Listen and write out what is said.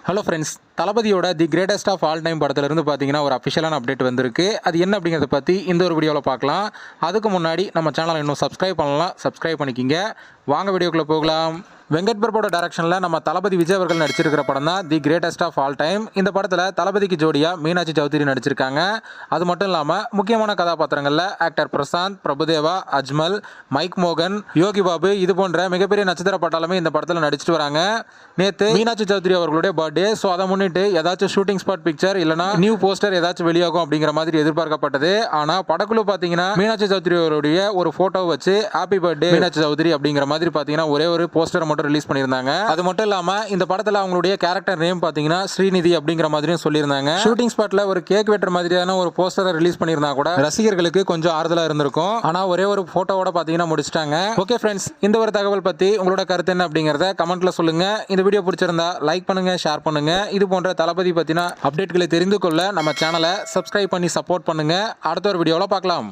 Hello friends, தளபதியோட the greatest of all time படத்துலேருந்து பார்த்தீங்கன்னா ஒரு அஃபிஷியலான அப்டேட் வந்திருக்கு. அது என்ன அப்படிங்கிறத பற்றி இந்த ஒரு வீடியோவில் பார்க்கலாம். அதுக்கு முன்னாடி நம்ம சேனலை இன்னும் சப்ஸ்கிரைப் பண்ணலாம், சப்ஸ்கிரைப் பண்ணிக்கிங்க. வாங்க வீடியோக்குள்ளே போகலாம். வெங்கட் பிரபுவோட டைரக்ஷனில் நம்ம தளபதி விஜய் அவர்கள் நடிச்சிருக்கிற படம் தான் the greatest of all time. இந்த படத்தில் தளபதிக்கு ஜோடியாக மீனாட்சி சௌத்ரி நடிச்சிருக்காங்க. அது மட்டும் இல்லாமல் முக்கியமான கதாபாத்திரங்களில் ஆக்டர் பிரசாந்த், பிரபுதேவா, அஜ்மல், மைக் மோகன், யோகி பாபு இது போன்ற மிகப்பெரிய நட்சத்திர பட்டாளமே இந்த படத்தில் நடிச்சிட்டு வராங்க. நேற்று மீனாட்சி சௌத்ரி அவர்களுடைய பர்த்டே. ஸோ அதை முன்னிட்டு ஏதாச்சும் ஷூட்டிங் ஸ்பாட் பிக்சர் இல்லைனா நியூ போஸ்டர் ஏதாச்சும் வெளியாகும் அப்படிங்கிற மாதிரி எதிர்பார்க்கப்பட்டது. ஆனால் படக்குழு பார்த்தீங்கன்னா மீனாட்சி சௌத்ரி அவருடைய ஒரு ஃபோட்டோ வச்சு ஹாப்பி பர்த்டே மீனாட்சி சௌத்ரி அப்படிங்கிற மாதிரி பார்த்தீங்கன்னா ஒரே ஒரு போஸ்டர் மட்டும் ரிலீஸ் பண்ணியிருந்தாங்க. அது மட்டும் இல்லாமல் இந்த படத்தில் அவங்களுடைய கேரக்டர் நேம் பார்த்தீங்கன்னா ஸ்ரீநிதி அப்படிங்கிற மாதிரியும் சொல்லியிருந்தாங்க. ஷூட்டிங் ஸ்பாட்ல ஒரு கேக் வெட்டுற மாதிரியான ஒரு போஸ்டரை ரிலீஸ் பண்ணியிருந்தா கூட ரசிகர்களுக்கு கொஞ்சம் ஆறுதலாக இருந்திருக்கும். ஆனால் ஒரே ஒரு ஃபோட்டோவோட பார்த்தீங்கன்னா முடிச்சிட்டாங்க. ஓகே ஃப்ரெண்ட்ஸ், இந்த ஒரு தகவல் பற்றி உங்களோட கருத்து என்ன அப்படிங்கிறத கமெண்ட்ல சொல்லுங்க. இந்த வீடியோ பிடிச்சிருந்தா லைக் பண்ணுங்க, ஷேர் பண்ணுங்க. இது போன்ற தளபதி பற்றின அப்டேட்களை தெரிந்து கொள்ள நம்ம சேனலை சப்ஸ்கிரைப் பண்ணி சப்போர்ட் பண்ணுங்க. அடுத்த ஒரு வீடியோவில் பார்க்கலாம்.